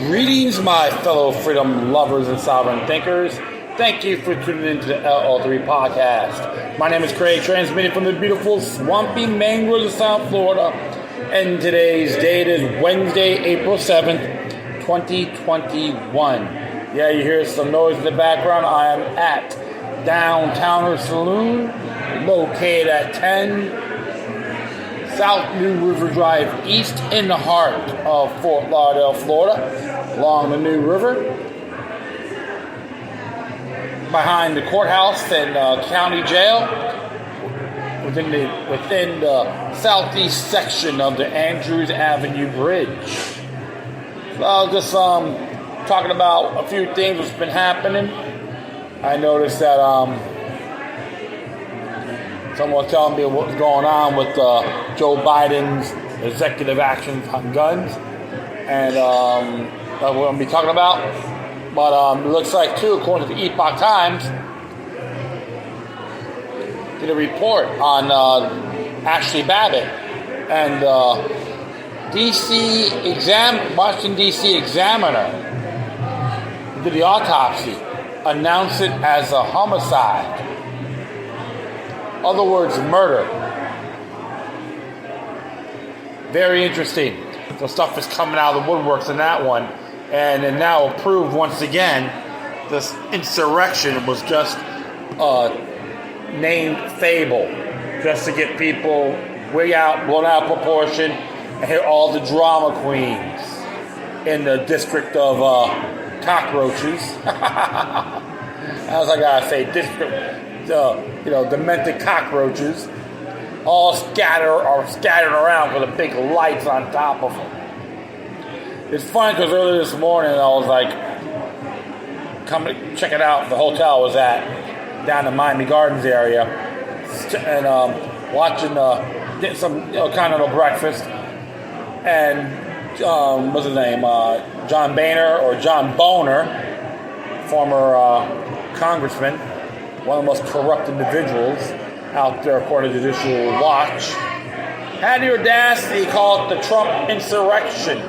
Greetings, my fellow freedom lovers and sovereign thinkers. Thank you for tuning into the LL3 podcast. My name is Craig, transmitting from the beautiful, swampy mangroves of South Florida. And today's date is Wednesday, April 7th, 2021. Yeah, you hear some noise in the background. I am at Downtowner Saloon, located at 10 South New River Drive East in the heart of Fort Lauderdale, Florida, along the New River, behind the courthouse and county jail, within the southeast section of the Andrews Avenue Bridge. So I was just talking about a few things that's been happening. I noticed that someone was telling me what was going on with Joe Biden's executive actions on guns, and that's what we're going to be talking about. But it looks like, too, according to the Epoch Times, did a report on Ashley Babbitt and Washington, D.C. Examiner did the autopsy, announced it as a homicide. Other words, murder. Very interesting. So stuff is coming out of the woodworks in that one. And now proved once again, this insurrection was just named fable. Just to get people way out, blown out of proportion, and hit all the drama queens in the district of cockroaches. As I gotta say, district... demented cockroaches all scattered around with the big lights on top of them. It's funny because earlier this morning I was like, check it out. The hotel I was at down in Miami Gardens area, and watching getting some kind of breakfast, and what's his name? John Boner, former congressman. One of the most corrupt individuals out there, according to Judicial Watch, had the audacity to call it the Trump insurrection.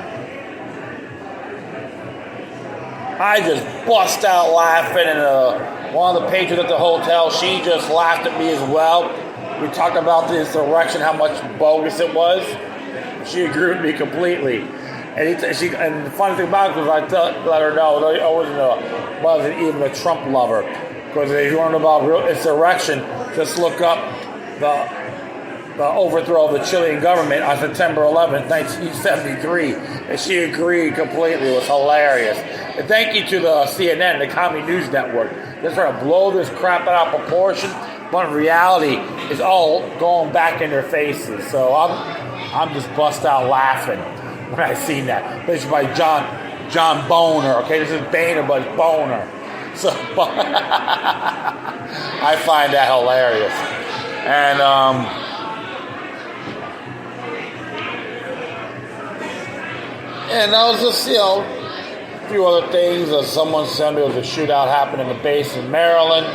I just bust out laughing, and one of the patrons at the hotel, she just laughed at me as well. We talked about the insurrection, how much bogus it was. She agreed with me completely. And the funny thing about it was I let her know I wasn't even a Trump lover. Because if you want to know about real insurrection, just look up the overthrow of the Chilean government on September 11th, 1973. And she agreed completely. It was hilarious. And thank you to the CNN, the Comedy News Network. They're trying to blow this crap out of proportion, but in reality, it's all going back in their faces. So I'm just bust out laughing when I seen that. This is by John Boner. Okay, this is Boehner, but it's Boner. So I find that hilarious. And I was just, a few other things. Someone said there was a shootout happened in the base in Maryland.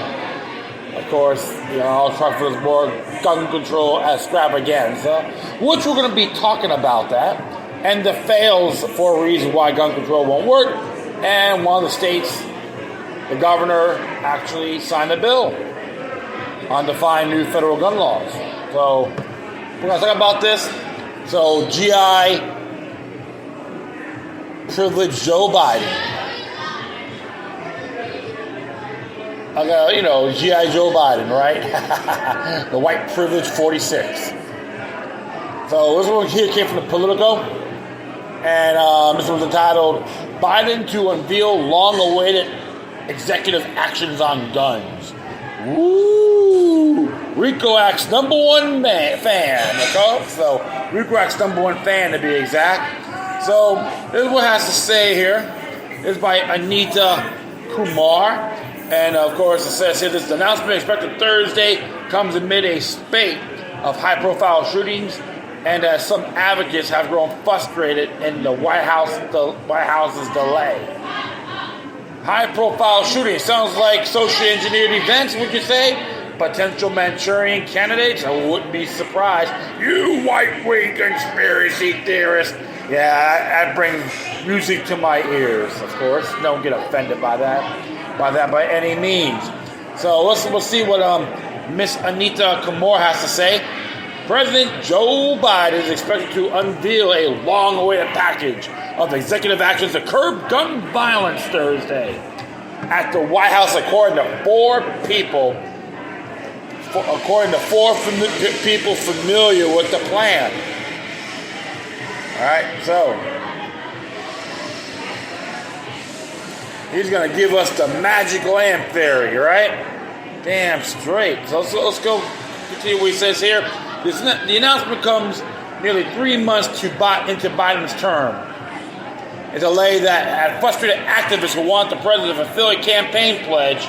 Of course, I'll try for this more gun control extravaganza, which we're going to be talking about that, and the fails for a reason why gun control won't work, and one of the states. The governor actually signed a bill on defying new federal gun laws. So we're going to talk about this. So GI privileged Joe Biden. GI Joe Biden, right? The white privilege 46. So this one here came from the Politico. And this was entitled, Biden to Unveil Long-Awaited Executive Actions on Guns. Woo! TeknoAxe #1 fan. Okay? So, TeknoAxe #1 fan to be exact. So, this is what it has to say here. This is by Anita Kumar. And, of course, it says here, this announcement expected Thursday comes amid a spate of high-profile shootings, and as some advocates have grown frustrated in the White House's delay. High-profile shooting. Sounds like socially engineered events, would you say? Potential Manchurian candidates? I wouldn't be surprised. You white-wing conspiracy theorists. Yeah, that brings music to my ears, of course. Don't get offended by that by any means. So we'll see what Miss Anita Kimura has to say. President Joe Biden is expected to unveil a long-awaited package of executive actions to curb gun violence Thursday at the White House, according to four people familiar with the plan. All right, so he's going to give us the magic lamp theory, right? Damn straight. So let's go continue what he says here. The announcement comes nearly 3 months into Biden's term. It's a delay that had frustrated activists who want the president to fulfill a campaign pledge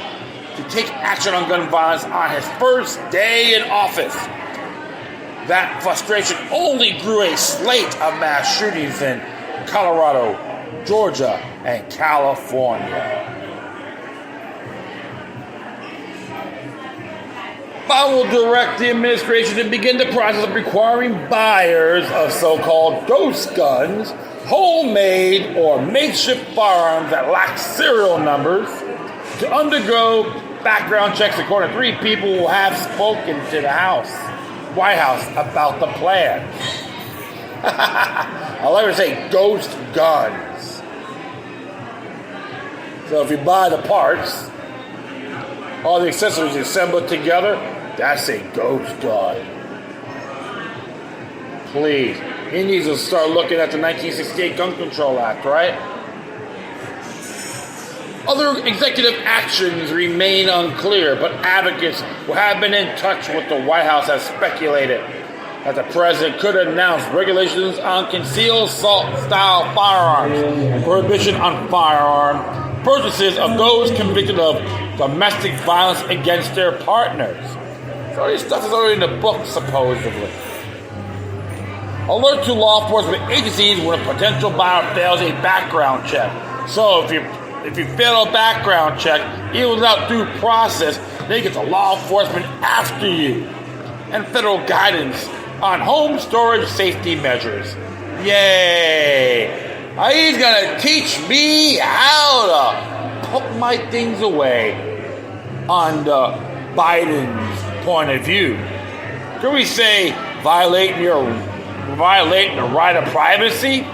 to take action on gun violence on his first day in office. That frustration only grew a slate of mass shootings in Colorado, Georgia, and California. Biden will direct the administration to begin the process of requiring buyers of so-called ghost guns, homemade or makeshift firearms that lack serial numbers, to undergo background checks, according to 3 people who have spoken to the White House about the plan. I like to say ghost guns. So if you buy the parts, all the accessories assembled together, that's a ghost gun. Please. He needs to start looking at the 1968 Gun Control Act, right? Other executive actions remain unclear, but advocates who have been in touch with the White House have speculated that the president could announce regulations on concealed assault-style firearms and prohibition on firearm purchases of those convicted of domestic violence against their partners. So all this stuff is already in the book, supposedly. Alert to law enforcement agencies when a potential buyer fails a background check. So if you fail a background check, even without due process, they get the law enforcement after you. And federal guidance on home storage safety measures. Yay! He's gonna teach me how to put my things away on the Biden's point of view. Could we say violating the right of privacy?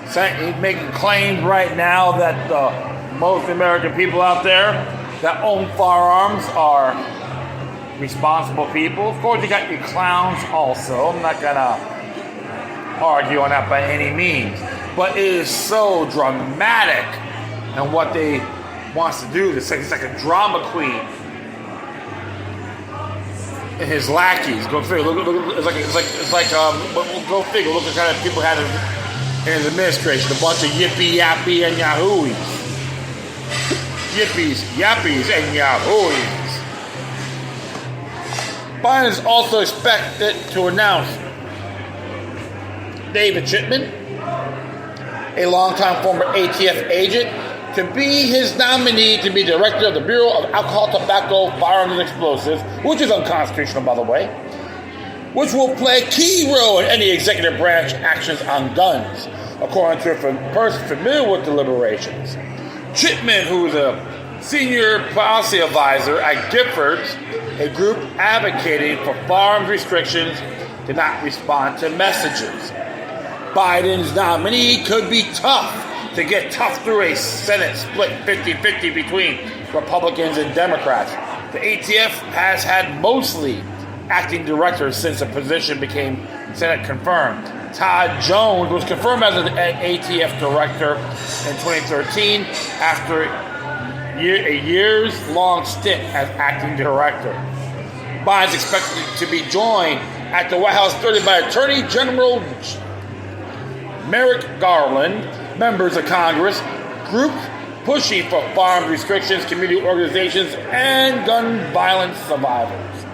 He's making claims right now that most American people out there that own firearms are responsible people. Of course, you got your clowns also. I'm not gonna argue on that by any means, but it is so dramatic in what they wants to do. It's like a drama queen. And his lackeys. Go figure. Look, it's like go figure. Look at the kind of people had in his administration. A bunch of yippee, yappy, and yahooies. Yippies, yappies, and yahooies. Biden is also expected to announce David Chipman, a longtime former ATF agent, to be his nominee to be director of the Bureau of Alcohol, Tobacco, Firearms, and Explosives, which is unconstitutional, by the way, which will play a key role in any executive branch actions on guns, according to a person familiar with deliberations. Chipman, who is a senior policy advisor at Giffords, a group advocating for firearms restrictions, did not respond to messages. Biden's nominee could be tough to get tough through a Senate split 50-50 between Republicans and Democrats. The ATF has had mostly acting directors since the position became Senate confirmed. Todd Jones was confirmed as an ATF director in 2013 after a years-long stint as acting director. Biden is expected to be joined at the White House Thursday by Attorney General Merrick Garland, members of Congress, groups pushing for firearms restrictions, community organizations, and gun violence survivors.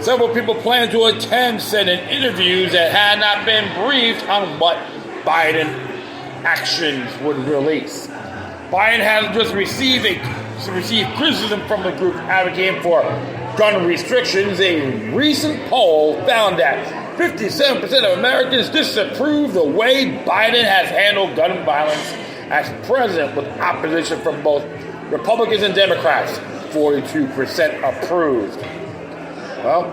Several people plan to attend Senate interviews that had not been briefed on what Biden actions would release. Biden has just received criticism from the group advocating for gun restrictions. A recent poll found that 57% of Americans disapprove the way Biden has handled gun violence as president, with opposition from both Republicans and Democrats. 42% approved. Well,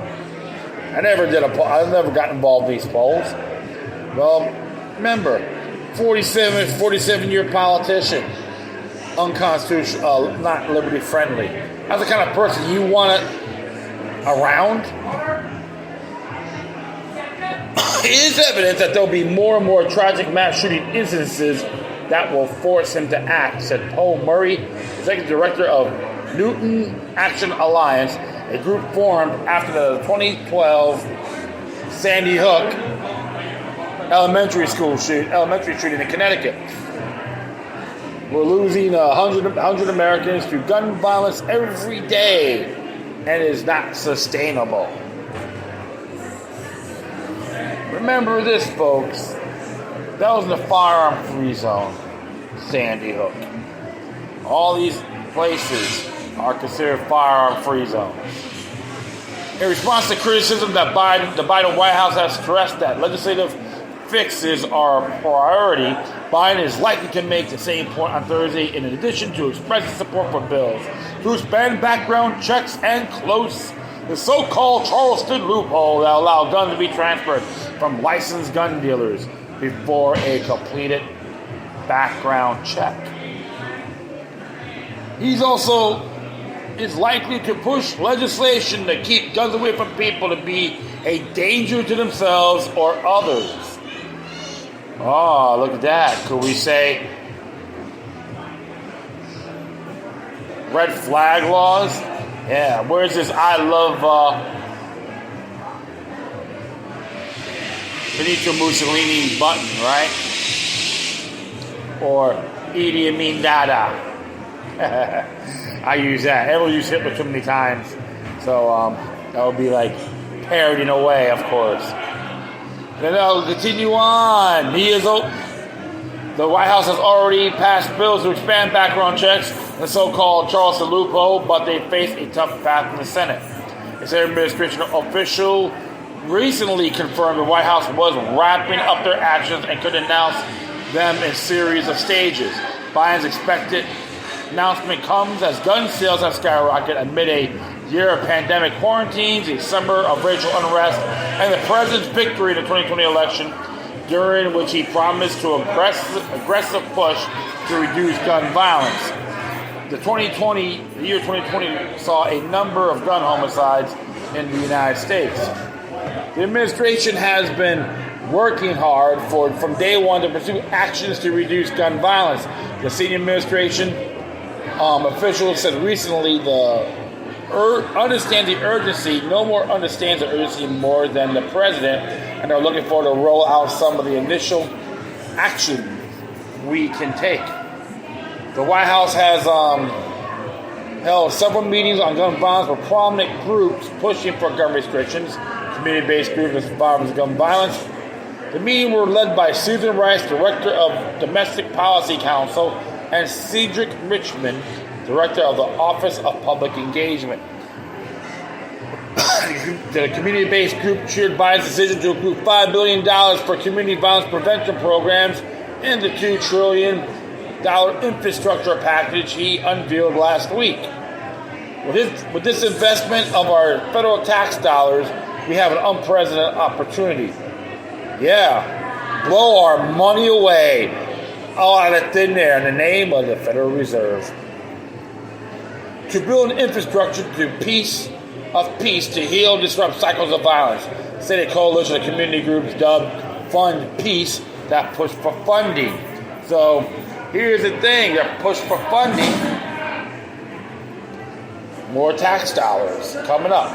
I've never gotten involved in these polls. Well, remember, 47-year politician, unconstitutional, not liberty friendly. That's the kind of person you want around. It is evident that there will be more and more tragic mass shooting instances that will force him to act, said Paul Murray, executive director of Newton Action Alliance, a group formed after the 2012 Sandy Hook elementary shooting in Connecticut. We're losing 100 Americans to gun violence every day, and it is not sustainable. Remember this, folks. That was in the firearm-free zone, Sandy Hook. All these places are considered firearm-free zones. In response to criticism that the Biden White House has stressed that legislative fixes are a priority, Biden is likely to make the same point on Thursday, in addition to expressing support for bills to expand background checks and close the so-called Charleston loophole that allow guns to be transferred from licensed gun dealers before a completed background check. He's also is likely to push legislation to keep guns away from people to be a danger to themselves or others. Oh, look at that. Could we say red flag laws? Yeah, where's this I love Benito Mussolini button, right? Or Idi Amin Dada. I use that. Everyone used Hitler too many times. So that would be like parodying away, of course. Then I'll continue on. The White House has already passed bills to expand background checks, the so-called Charleston loophole, but they face a tough path in the Senate. The Senate administration official recently confirmed the White House was wrapping up their actions and could announce them in a series of stages. Biden's expected announcement comes as gun sales have skyrocketed amid a year of pandemic quarantines, a summer of racial unrest, and the president's victory in the 2020 election, during which he promised to aggressive push to reduce gun violence. The year 2020 saw a number of gun homicides in the United States. The administration has been working hard from day one to pursue actions to reduce gun violence. The senior administration official said recently understands the urgency, no more understands the urgency more than the president, and are looking forward to roll out some of the initial action we can take. The White House has held several meetings on gun violence with prominent groups pushing for gun restrictions, community-based groups involved in gun violence. The meetings were led by Susan Rice, Director of Domestic Policy Council, and Cedric Richmond, Director of the Office of Public Engagement. The community-based group cheered Biden's decision to approve $5 billion for community violence prevention programs in the $2 trillion infrastructure package he unveiled last week. With this investment of our federal tax dollars, we have an unprecedented opportunity. Yeah, blow our money away all out of thin air in the name of the Federal Reserve. To build an infrastructure to peace to heal and disrupt cycles of violence, said a coalition of community groups dubbed Fund Peace that push for funding. So here's the thing, they're pushed for funding. More tax dollars coming up.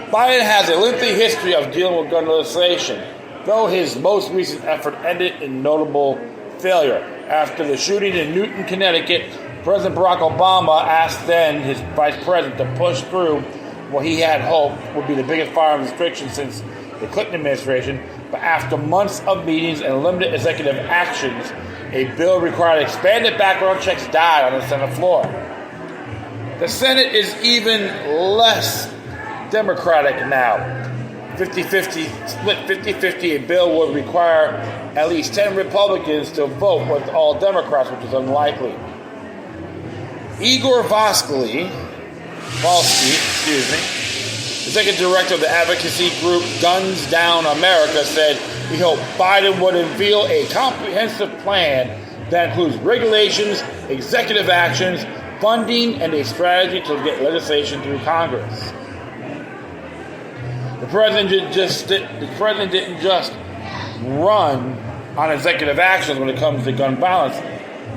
Biden has a lengthy history of dealing with gun legislation, though his most recent effort ended in notable failure. After the shooting in Newton, Connecticut, President Barack Obama asked then his vice president to push through what he had hoped would be the biggest firearms restriction since the Clinton administration, but after months of meetings and limited executive actions, a bill requiring expanded background checks died on the Senate floor. The Senate is even less democratic now. split 50-50, a bill would require at least 10 Republicans to vote with all Democrats, which is unlikely. Igor Volsky, the executive director of the advocacy group Guns Down America, said he hoped Biden would unveil a comprehensive plan that includes regulations, executive actions, funding, and a strategy to get legislation through Congress. The president didn't just run on executive actions when it comes to gun violence,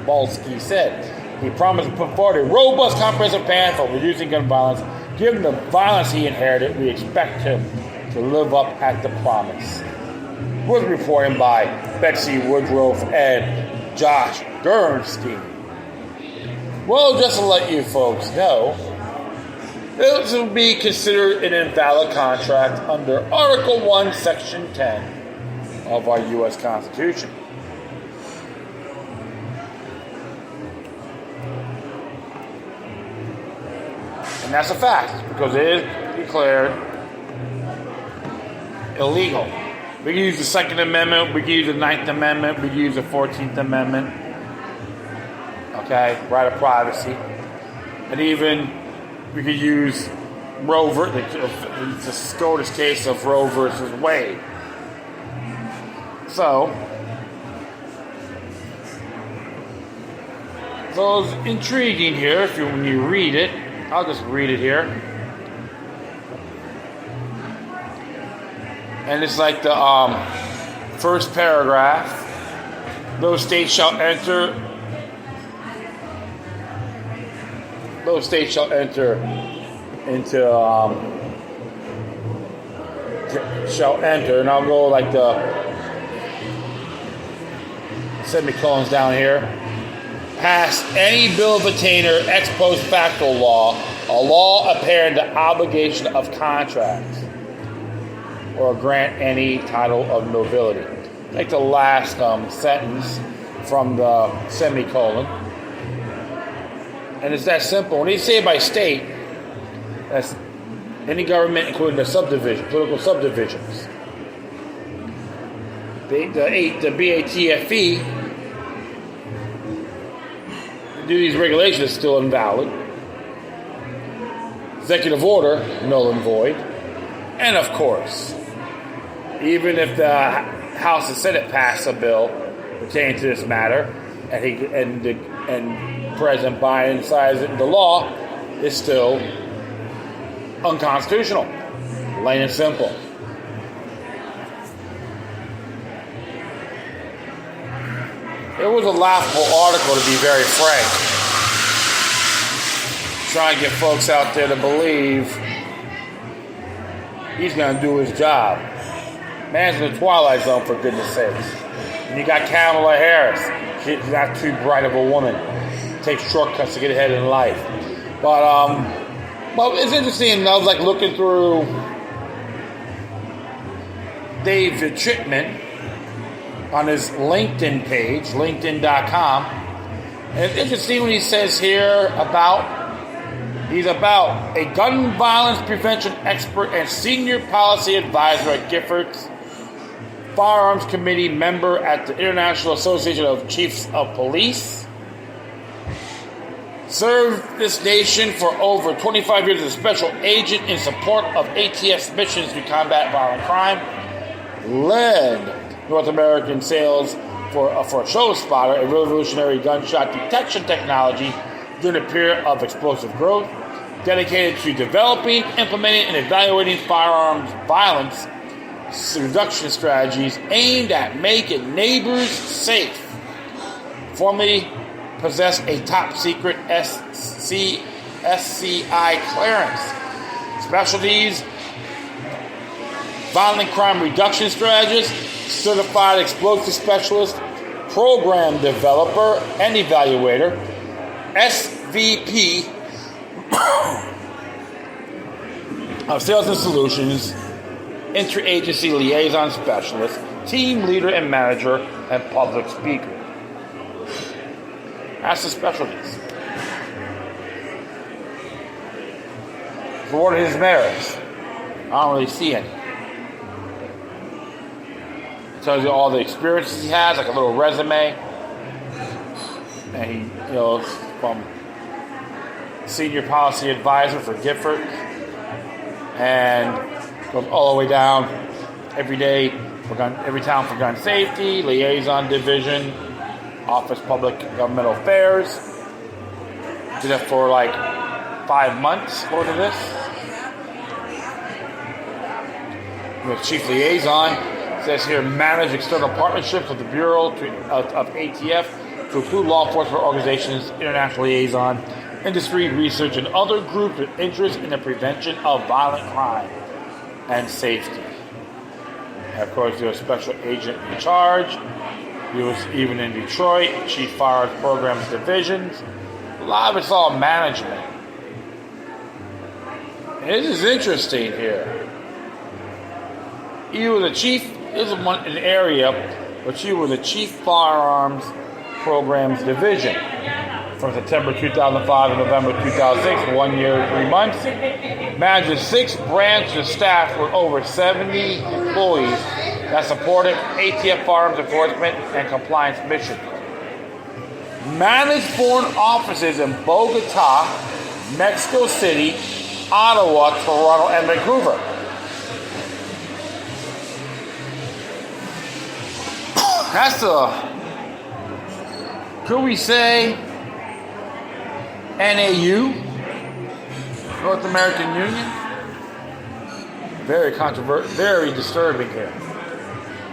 Volsky said. He promised to put forward a robust, comprehensive plan for reducing gun violence. Given the violence he inherited, we expect him to live up at the promise. Was reported by Betsy Woodruff and Josh Gernstein. Well, just to let you folks know, this will be considered an invalid contract under Article 1, Section 10 of our U.S. Constitution. And that's a fact, because it is declared illegal. We can use the Second Amendment, we can use the Ninth Amendment, we can use the 14th Amendment, okay, right of privacy. And even we could use the SCOTUS case of Roe versus Wade. So it's intriguing here when you read it. I'll just read it here. And it's like the first paragraph. Those states shall enter and I'll go like the semicolons down here. Pass any bill of attainder ex post facto law, a law apparent to obligation of contract, or grant any title of nobility. Take the last sentence from the semicolon. And it's that simple. When they say by state, that's any government, including the political subdivisions. The BATFE, do these regulations is still invalid. Executive order, null and void. And of course, even if the House and Senate pass a bill pertaining to this matter, and President Biden signs it into law, it's still unconstitutional. Plain and simple. It was a laughable article, to be very frank. Trying to get folks out there to believe he's going to do his job. Man's in the Twilight Zone, for goodness sakes. And you got Kamala Harris. She's not too bright of a woman. Takes shortcuts to get ahead in life. But it's interesting. I was like looking through David Chipman on his LinkedIn page, linkedin.com. And it's interesting when he says here he's about a gun violence prevention expert and senior policy advisor at Giffords, Firearms Committee member at the International Association of Chiefs of Police. Served this nation for over 25 years as a special agent in support of ATF's missions to combat violent crime. Led North American sales for a show spotter, a revolutionary gunshot detection technology during a period of explosive growth, dedicated to developing, implementing, and evaluating firearms violence reduction strategies aimed at making neighbors safe. Formerly possessed a top-secret SCI clearance. Specialties: violent crime reduction strategist, certified explosive specialist, program developer and evaluator, SVP of Sales and Solutions, interagency liaison specialist, team leader and manager, and public speaker. That's the specialties. For what are his merits? I don't really see any. It tells you all the experiences he has, like a little resume. And he, from senior policy advisor for Gifford, and goes all the way down every day every town for gun safety, liaison division, office public governmental affairs. Did that for like 5 months. Go to this. The chief liaison says here, manage external partnerships with the Bureau of ATF to include law enforcement organizations, international liaison, industry, research, and other groups with interest in the prevention of violent crime and safety. And of course, he was special agent in charge. He was even in Detroit, chief firearms programs divisions. A lot of it's all management. And this is interesting here. He was the chief, this is an area, but he was the chief firearms programs division from September 2005 to November 2006, 1 year, 3 months. Manages 6 branches staff with over 70 employees that supported ATF firearms enforcement and compliance missions. Managed foreign offices in Bogota, Mexico City, Ottawa, Toronto, and Vancouver. That's could we say NAU, North American Union? Very controversial, very disturbing here.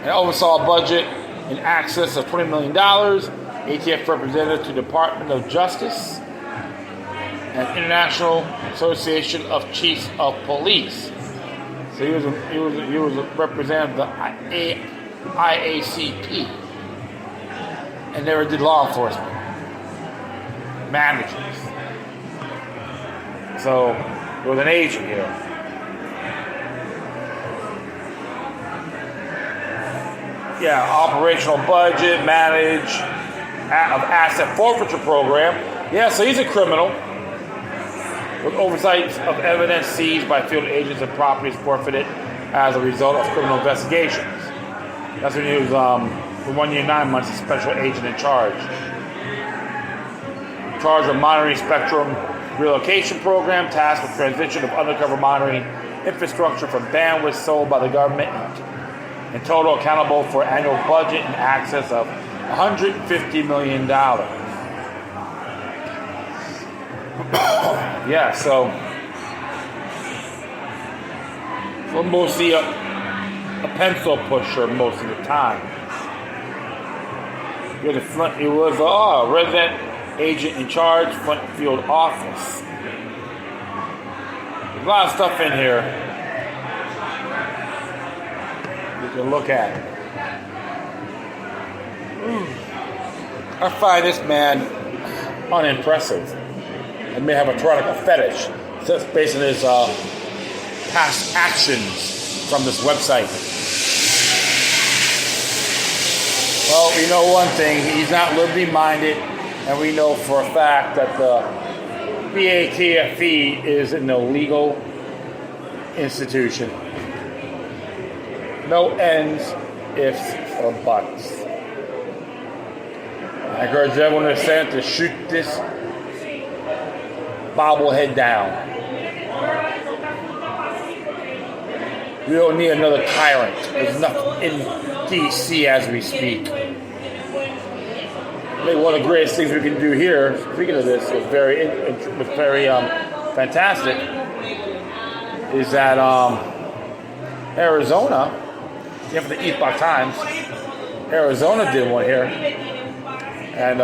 And oversaw a budget in excess of $20 million. ATF representative to Department of Justice and International Association of Chiefs of Police. So he was a representative of the IACP, and never did law enforcement. Managers. So there was an agent here. Yeah, operational budget, manage of asset forfeiture program. Yeah, so he's a criminal with oversight of evidence seized by field agents and properties forfeited as a result of criminal investigations. That's when he was, for 1 year, 9 months, a special agent in charge. In charge of monitoring spectrum relocation program, tasked with transition of undercover monitoring infrastructure from bandwidth sold by the government, in total accountable for annual budget in excess of $150 million. Yeah, so mostly a pencil pusher most of the time. He was a resident agent in charge, front field office. There's a lot of stuff in here you can look at. I find this man unimpressive. I may have a tyrannical fetish just based on his past actions from this website. Well, we know one thing, he's not liberty-minded, and we know for a fact that the BATFE is an illegal institution. No ends, ifs, or buts. I encourage everyone in the Senate to shoot this bobblehead down. We don't need another tyrant. There's enough in D.C. as we speak. I think one of the greatest things we can do here, speaking of this, was very fantastic, is that Arizona, for the Epoch Times, Arizona did one here, and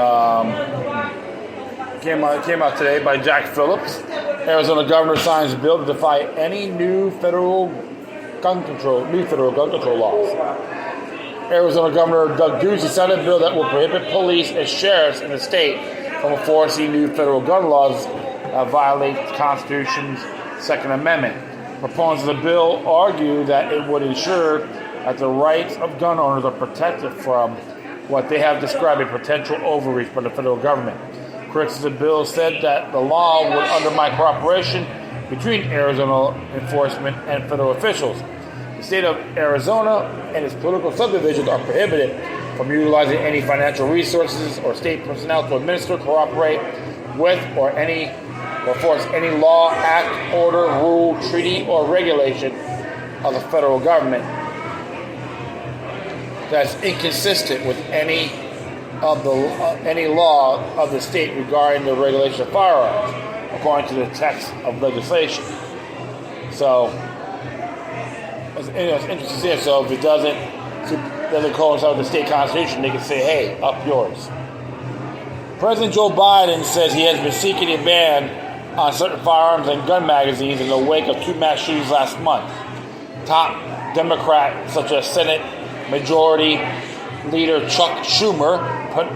came out today by Jack Phillips. Arizona governor signs a bill to defy any new federal gun control laws. Arizona Governor Doug Ducey signed a bill that will prohibit police and sheriffs in the state from enforcing new federal gun laws that violate the Constitution's Second Amendment. Proponents of the bill argue that it would ensure that the rights of gun owners are protected from what they have described as potential overreach by the federal government. Critics of the bill said that the law would undermine cooperation between Arizona enforcement and federal officials. The The state of Arizona and its political subdivisions are prohibited from utilizing any financial resources or state personnel to administer, cooperate with, or force any law, act, order, rule, treaty, or regulation of the federal government that's inconsistent with any law of the state regarding the regulation of firearms, according to the text of legislation. So it's interesting to see. So if it doesn't coincide with the state constitution, they can say, "Hey, up yours." President Joe Biden says he has been seeking a ban on certain firearms and gun magazines in the wake of two mass shootings last month. Top Democrats such as Senate Majority Leader Chuck Schumer,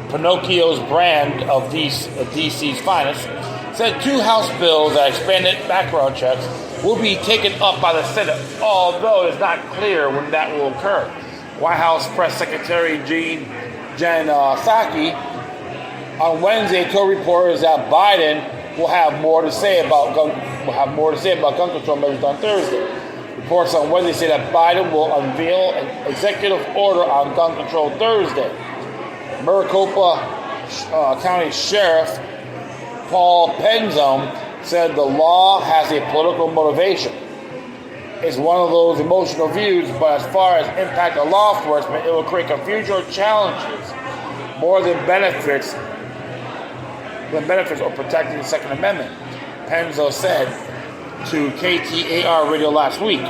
Pinocchio's brand of DC's finest, said two House bills that expanded background checks will be taken up by the Senate, although it's not clear when that will occur. White House Press Secretary Jen Psaki on Wednesday told reporters that Biden will have more to say about gun control measures on Thursday. Reports on Wednesday say that Biden will unveil an executive order on gun control Thursday. Maricopa County Sheriff Paul Penzone said the law has a political motivation. It's one of those emotional views, but as far as impact on law enforcement, it will create confusion or challenges more than benefits or protecting the Second Amendment, Penzone said to KTAR radio last week.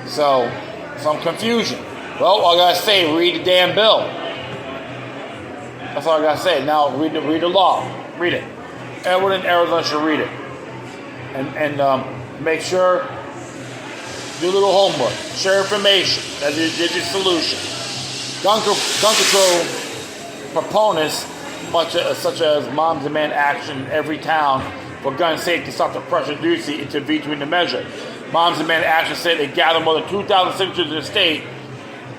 So, some confusion. Well, all I gotta say, read the damn bill. That's all I gotta say. Now, read the law. Read it. Everyone in Arizona should read it. And make sure, do a little homework. Share information. That's your solution. Gun control proponents, such as Moms Demand Action in every town for gun safety, sought to pressure Ducey into vetoing the measure. Moms Demand Action said they gathered more than 2,000 signatures in the state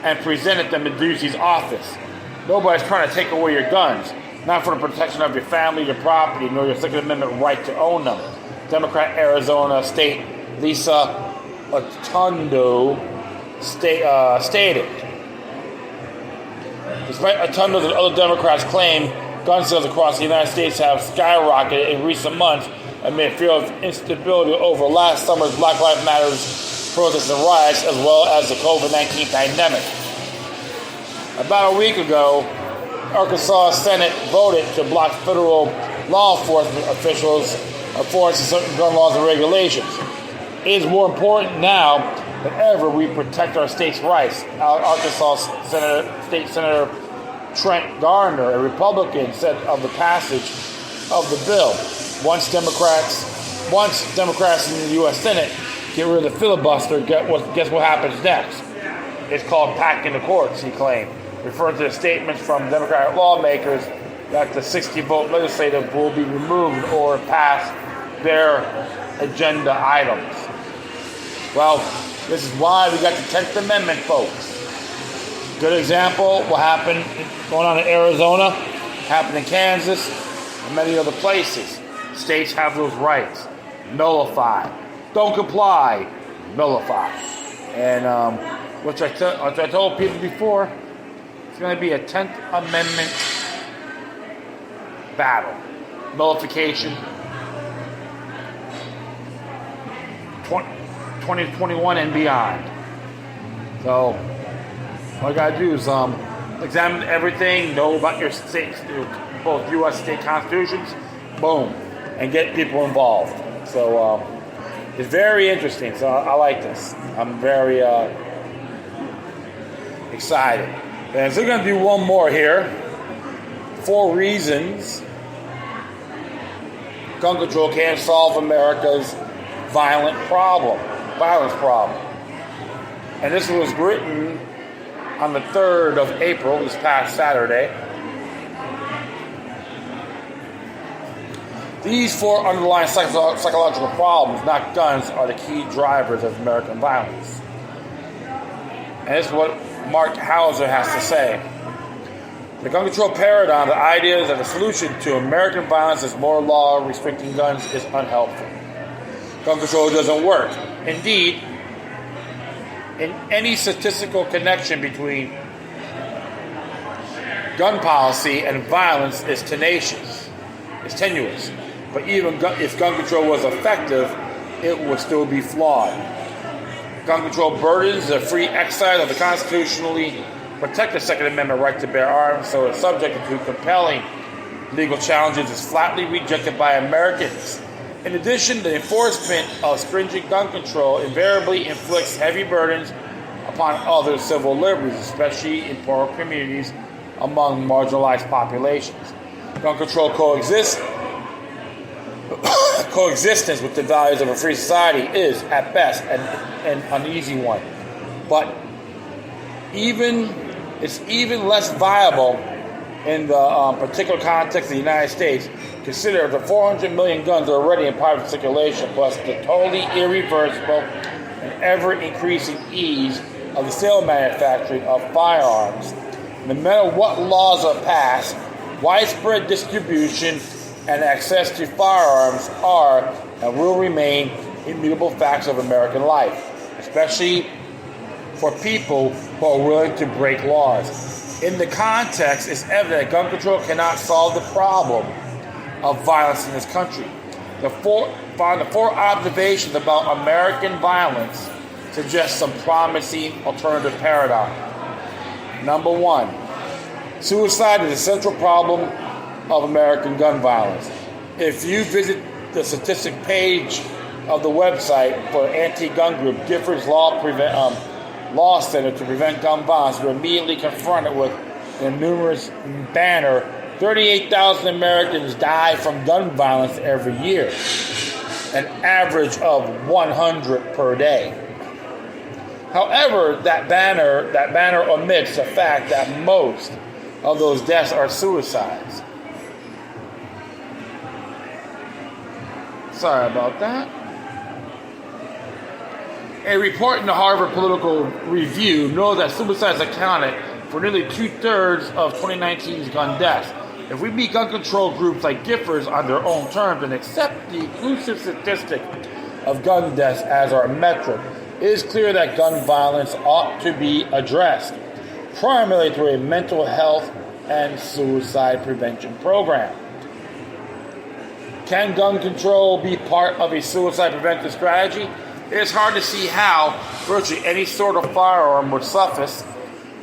and presented them in Ducey's office. Nobody's trying to take away your guns, not for the protection of your family, your property, nor your Second Amendment right to own them. Democrat Arizona State Lisa Atondo stated. Despite Atondo's and other Democrats' claim gun sales across the United States have skyrocketed in recent months amid fear of instability over last summer's Black Lives Matter protests and riots, as well as the COVID-19 pandemic. About a week ago, Arkansas Senate voted to block federal law enforcement officials enforcing certain gun laws and regulations. It is more important now than ever we protect our state's rights. Arkansas State Senator Trent Garner, a Republican, said of the passage of the bill, once Democrats in the U.S. Senate get rid of the filibuster, guess what happens next? It's called packing the courts, he claimed, referring to the statements from Democratic lawmakers that the 60-vote legislative will be removed or pass their agenda items. Well, this is why we got the 10th Amendment, folks. Good example, what happened going on in Arizona, happened in Kansas, and many other places. States have those rights. Nullify. Don't comply. Nullify. And which I told people before, it's going to be a 10th Amendment battle. Nullification. 2021 and beyond. So, all you gotta do is examine everything, know about your states, both U.S. state constitutions, boom, and get people involved. So, it's very interesting. So, I like this. I'm very excited. And so, we're gonna do one more here. 4 reasons gun control can't solve America's violence problem. And this was written on the 3rd of April, this past Saturday. These 4 underlying psychological problems, not guns, are the key drivers of American violence. And this is what Mark Hauser has to say. The gun control paradigm, the idea that the solution to American violence is more law restricting guns, is unhelpful. Gun control doesn't work. Indeed, in any statistical connection between gun policy and violence is tenuous. But even if gun control was effective, it would still be flawed. Gun control burdens the free exercise of the constitutionally protected Second Amendment right to bear arms, so it's subject to compelling legal challenges is flatly rejected by Americans. In addition, the enforcement of stringent gun control invariably inflicts heavy burdens upon other civil liberties, especially in poorer communities among marginalized populations. Gun control coexistence with the values of a free society is, at best, an uneasy one. But it's even less viable in the particular context of the United States. Consider the 400 million guns already in private circulation, plus the totally irreversible and ever-increasing ease of the sale and manufacturing of firearms. No matter what laws are passed, widespread distribution and access to firearms are and will remain immutable facts of American life, especially for people who are willing to break laws. In the context, it's evident that gun control cannot solve the problem of violence in this country. The four observations about American violence suggest some promising alternative paradigm. Number one, suicide is a central problem of American gun violence. If you visit the statistic page of the website for anti-gun group Giffords Law Center to Prevent Gun Violence, you're immediately confronted with the numerous banner, 38,000 Americans die from gun violence every year, an average of 100 per day. However, that banner omits the fact that most of those deaths are suicides. Sorry about that. A report in the Harvard Political Review noted that suicides accounted for nearly 2/3 of 2019's gun deaths. If we meet gun control groups like Giffords on their own terms and accept the inclusive statistic of gun deaths as our metric, it is clear that gun violence ought to be addressed, primarily through a mental health and suicide prevention program. Can gun control be part of a suicide prevention strategy? It is hard to see how virtually any sort of firearm would suffice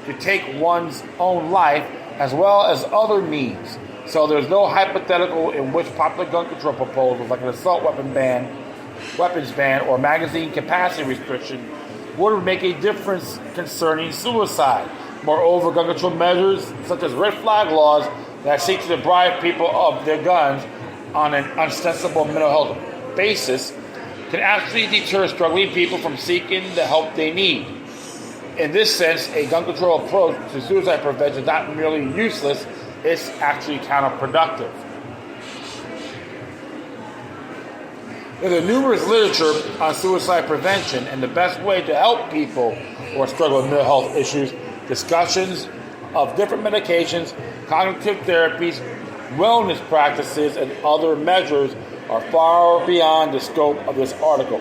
to take one's own life as well as other means. So there's no hypothetical in which popular gun control proposals like an assault weapons ban, or magazine capacity restriction would make a difference concerning suicide. Moreover, gun control measures such as red flag laws that seek to deprive people of their guns on an ostensible mental health basis can actually deter struggling people from seeking the help they need. In this sense, a gun control approach to suicide prevention is not merely useless, it's actually counterproductive. There's a numerous literature on suicide prevention and the best way to help people who are struggling with mental health issues, discussions of different medications, cognitive therapies, wellness practices, and other measures are far beyond the scope of this article.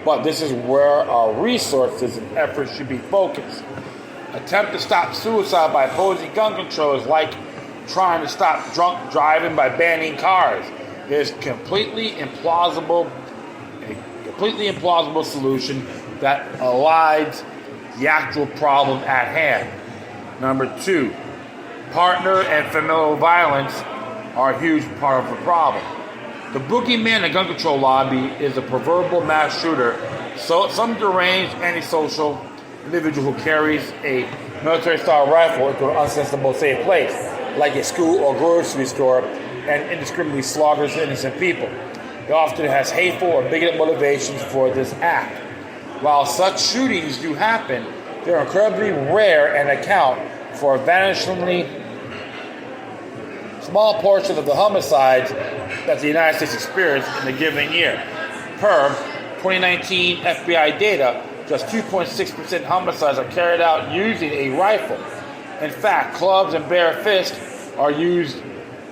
But this is where our resources and efforts should be focused. Attempt to stop suicide by opposing gun control is like trying to stop drunk driving by banning cars. It is a completely implausible solution that elides the actual problem at hand. Number two, partner and familial violence are a huge part of the problem. The boogeyman in the gun control lobby is a proverbial mass shooter, so some deranged antisocial individual who carries a military-style rifle into an unsensible safe place, like a school or grocery store, and indiscriminately slaughters innocent people. He often has hateful or bigoted motivations for this act. While such shootings do happen, they are incredibly rare and account for a vanishingly small portion of the homicides that the United States experienced in a given year. Per 2019 FBI data, just 2.6% homicides are carried out using a rifle. In fact, clubs and bare fists are used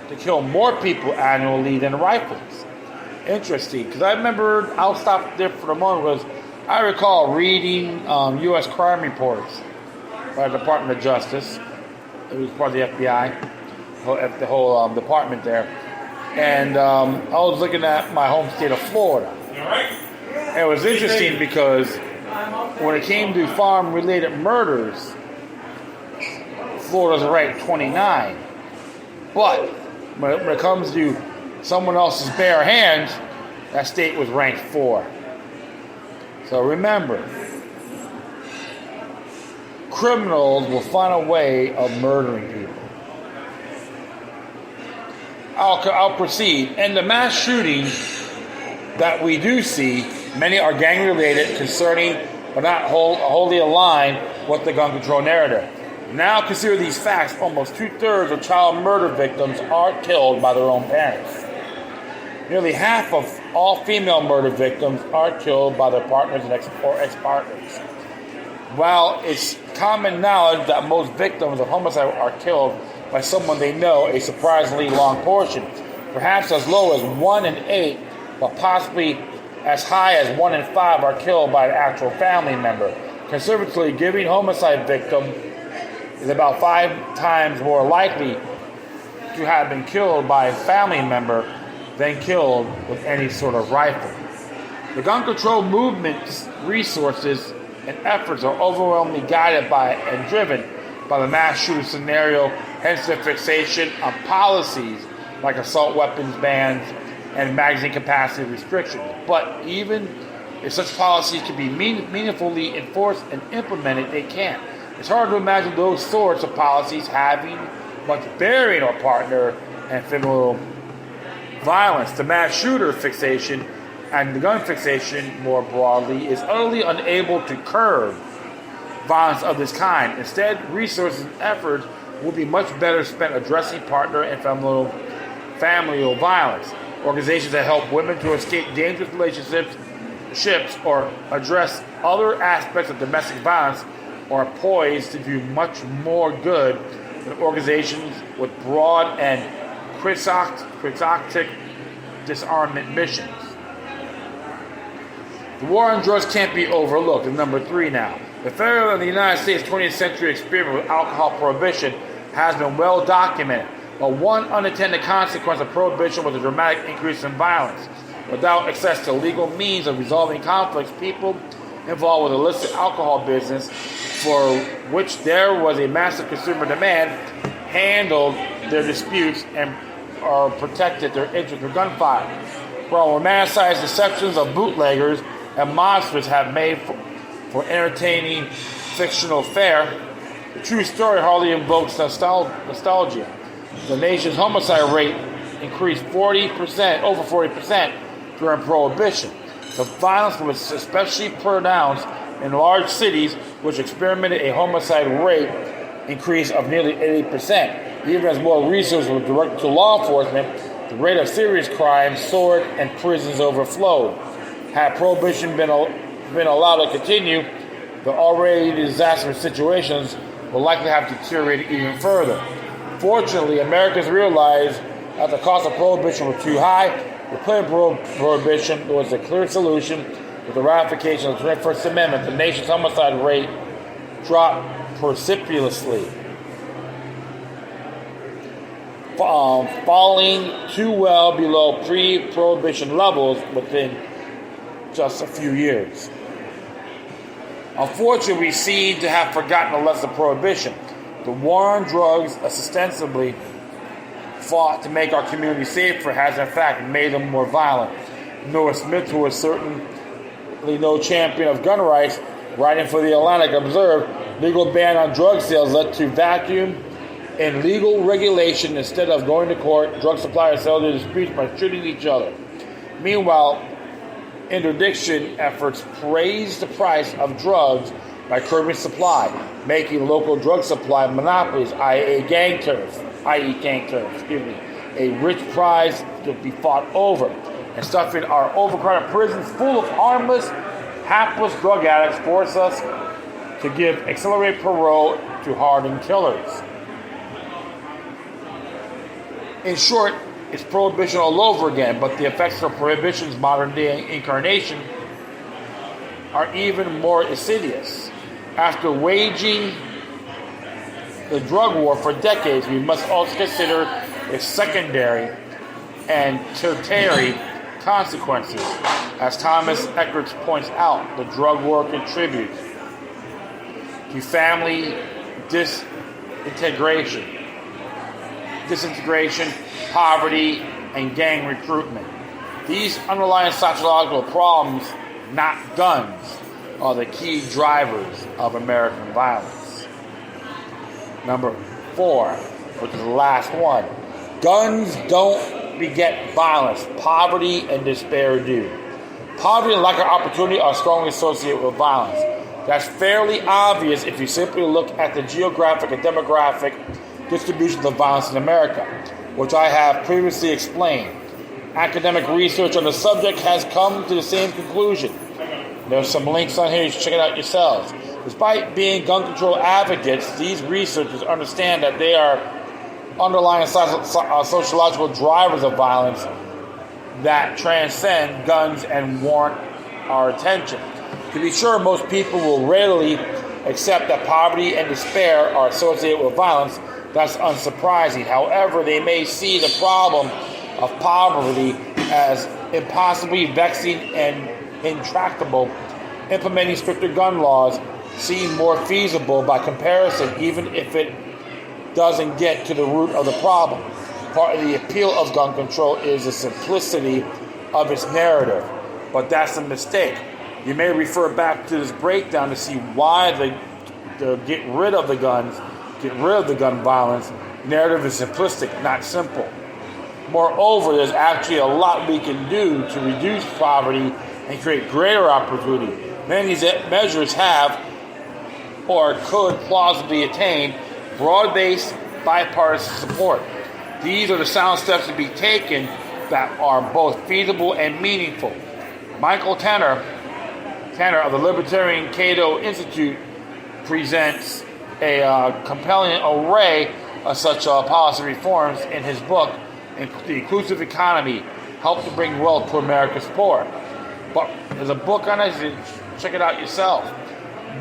to kill more people annually than rifles. Interesting, because I remember, I'll stop there for a moment, was I recall reading U.S. crime reports by the Department of Justice. It was part of the FBI, the whole department there. And I was looking at my home state of Florida. And it was interesting because when it came to farm-related murders, Florida's ranked 29. But when it comes to someone else's bare hands, that state was ranked 4. So remember, criminals will find a way of murdering people. I'll proceed. And the mass shootings that we do see, many are gang-related, concerning, but not wholly aligned with the gun control narrative. Now consider these facts. Almost 2/3 of child murder victims are killed by their own parents. Nearly half of all female murder victims are killed by their partners and ex-partners. While it's common knowledge that most victims of homicide are killed by someone they know, a surprisingly long portion, perhaps as low as 1 in 8, but possibly as high as 1 in 5 are killed by an actual family member. Conservatively, giving homicide victim is about 5 times more likely to have been killed by a family member than killed with any sort of rifle. The gun control movement's resources and efforts are overwhelmingly guided by and driven by the mass shooting scenario, hence the fixation on policies like assault weapons bans and magazine capacity restrictions. But even if such policies can be meaningfully enforced and implemented, they can't. It's hard to imagine those sorts of policies having much bearing on partner and familial violence. The mass shooter fixation and the gun fixation more broadly is utterly unable to curb violence of this kind. Instead, resources and efforts will be much better spent addressing partner and familial violence. Organizations that help women to escape dangerous relationships or address other aspects of domestic violence are poised to do much more good than organizations with broad and quixotic disarmament missions. The war on drugs can't be overlooked. And number 3 now. The failure of the United States 20th century experiment with alcohol prohibition has been well documented. But one unintended consequence of prohibition was a dramatic increase in violence. Without access to legal means of resolving conflicts, people involved with illicit alcohol business, for which there was a massive consumer demand, handled their disputes and protected their interest with gunfire. While romanticized deceptions of bootleggers and mobsters have made for entertaining fictional fare, the true story hardly invokes nostalgia. The nation's homicide rate increased over 40% during Prohibition. The violence was especially pronounced in large cities, which experimented a homicide rate increase of nearly 80%. Even as more resources were directed to law enforcement, the rate of serious crime soared and prisons overflowed. Had Prohibition been allowed to continue, the already disastrous situations will likely have deteriorated even further. Fortunately, Americans realized that the cost of Prohibition was too high. Repealing Prohibition was a clear solution. With the ratification of the 21st Amendment, the nation's homicide rate dropped precipitously, falling too well below pre-Prohibition levels within just a few years. Unfortunately, we seem to have forgotten the lesson of Prohibition. The war on drugs, ostensibly fought to make our community safer, has in fact made them more violent. Noah Smith, who was certainly no champion of gun rights, writing for the Atlantic, observed, legal ban on drug sales led to vacuum in legal regulation. Instead of going to court, drug suppliers settled their disputes by shooting each other. Meanwhile, interdiction efforts raised the price of drugs by curbing supply, making local drug supply monopolies, i.e. gang turf, a rich prize to be fought over, and stuffing our overcrowded prisons full of harmless, hapless drug addicts force us to give accelerated parole to hardened killers. In short, it's Prohibition all over again, but the effects of Prohibition's modern-day incarnation are even more insidious. After waging the drug war for decades, we must also consider its secondary and tertiary consequences. As Thomas Eckert points out, the drug war contributes to family disintegration, poverty, and gang recruitment. These underlying sociological problems, not guns, are the key drivers of American violence. Number 4, which is the last one. Guns don't beget violence. Poverty and despair do. Poverty and lack of opportunity are strongly associated with violence. That's fairly obvious if you simply look at the geographic and demographic distribution of violence in America, which I have previously explained. Academic research on the subject has come to the same conclusion. There's some links on here, you should check it out yourselves. Despite being gun control advocates, these researchers understand that they are underlying sociological drivers of violence that transcend guns and warrant our attention. To be sure, most people will readily accept that poverty and despair are associated with violence. That's unsurprising. However, they may see the problem of poverty as impossibly vexing and intractable. Implementing stricter gun laws seem more feasible by comparison, even if it doesn't get to the root of the problem. Part of the appeal of gun control is the simplicity of its narrative, but that's a mistake. You may refer back to this breakdown to see why the get rid of the guns, get rid of the gun violence narrative is simplistic, not simple. Moreover, there's actually a lot we can do to reduce poverty and create greater opportunity. Many of these measures have or could plausibly attain broad-based bipartisan support. These are the sound steps to be taken that are both feasible and meaningful. Michael Tanner of the Libertarian Cato Institute presents a compelling array of such policy reforms in his book, The Inclusive Economy, Help to Bring Wealth to America's Poor. But there's a book on it, you check it out yourself.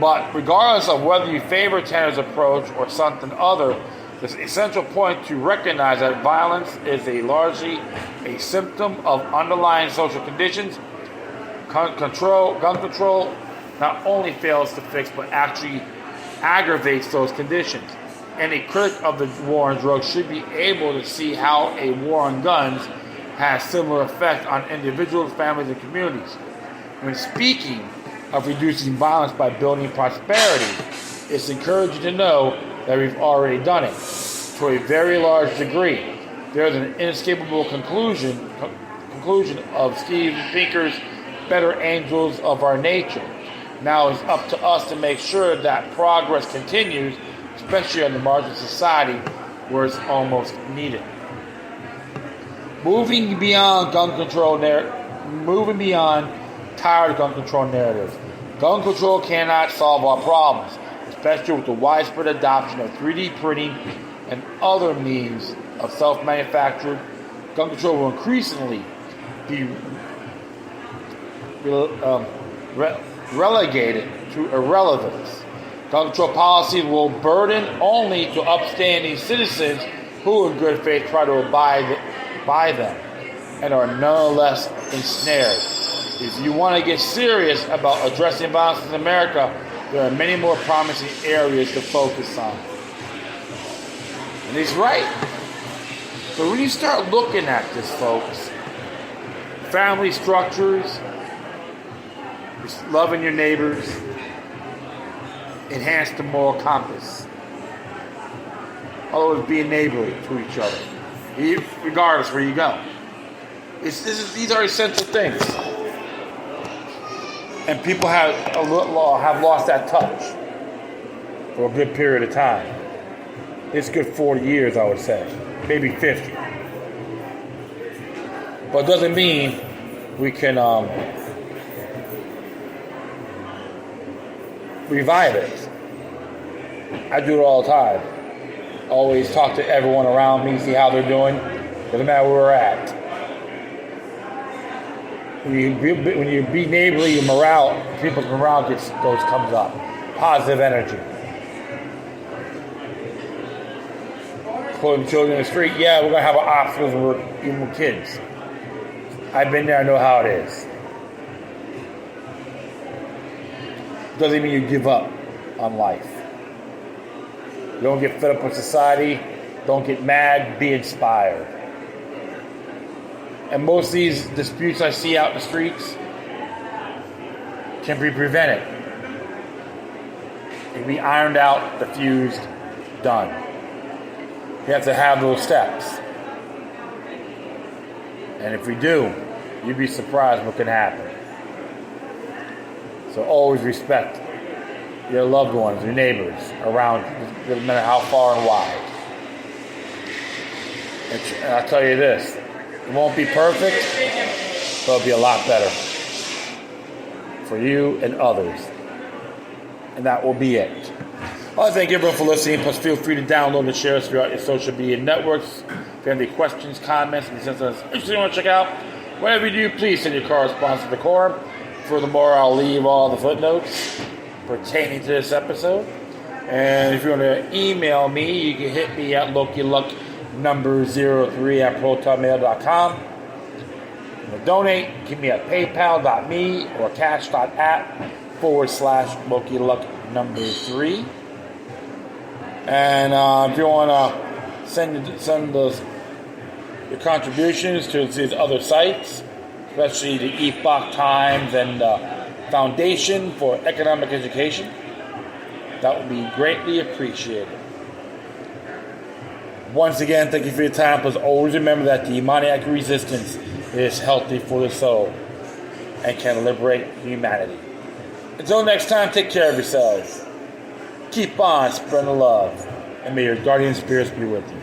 But regardless of whether you favor Tanner's approach or something other, the essential point to recognize that violence is largely a symptom of underlying social conditions. Gun control not only fails to fix, but actually aggravates those conditions. Any critic of the war on drugs should be able to see how a war on guns has similar effect on individuals, families, and communities. When speaking of reducing violence by building prosperity, it's encouraging to know that we've already done it to a very large degree. There's an inescapable conclusion of Steven Pinker's Better Angels of Our Nature. Now it's up to us to make sure that progress continues, especially on the margins of society where it's almost needed. Moving beyond tired gun control narratives. Gun control cannot solve our problems, especially with the widespread adoption of 3D printing and other means of self-manufactured. Gun control will increasingly be relegated to irrelevance. Gun control policies will burden only to upstanding citizens who in good faith try to abide by them and are nonetheless ensnared. If you want to get serious about addressing violence in America, there are many more promising areas to focus on. And he's right. So when you start looking at this, folks, family structures, loving your neighbors, enhance the moral compass. Always being neighborly to each other, regardless where you go. These are essential things. And people have lost that touch for a good period of time. It's a good 40 years, I would say. Maybe 50. But it doesn't mean we can revive it. I do it all the time. Always talk to everyone around me, see how they're doing. Doesn't matter where we're at. when you be neighborly, your morale, people's morale comes up. Positive energy. Quoting children in the street, yeah, we're going to have obstacles even with kids. I've been there, I know how it is. Doesn't mean you give up on life. You don't get fed up with society. Don't get mad. Be inspired. And most of these disputes I see out in the streets can be prevented. It can be ironed out, diffused, done. You have to have those steps. And if we do, you'd be surprised what can happen. So always respect your loved ones, your neighbors around, no matter how far and wide. And I'll tell you this, it won't be perfect, but it'll be a lot better for you and others. And that will be it. I thank everyone for listening. Plus, feel free to download and share us throughout your social media networks. If you have any questions, comments, and something interesting you want to check out, whatever you do, please send your correspondence to the core. Furthermore, I'll leave all the footnotes pertaining to this episode. And if you want to email me, you can hit me at LokiLuck03@protonmail.com. To donate, give me at paypal.me or cash.app/LokiLuck3. And if you want to send your contributions to these other sites, especially the Epoch Times and Foundation for Economic Education, that would be greatly appreciated. Once again, thank you for your time. Please always remember that demoniac resistance is healthy for the soul and can liberate humanity. Until next time, take care of yourselves. Keep on spreading love, and may your guardian spirits be with you.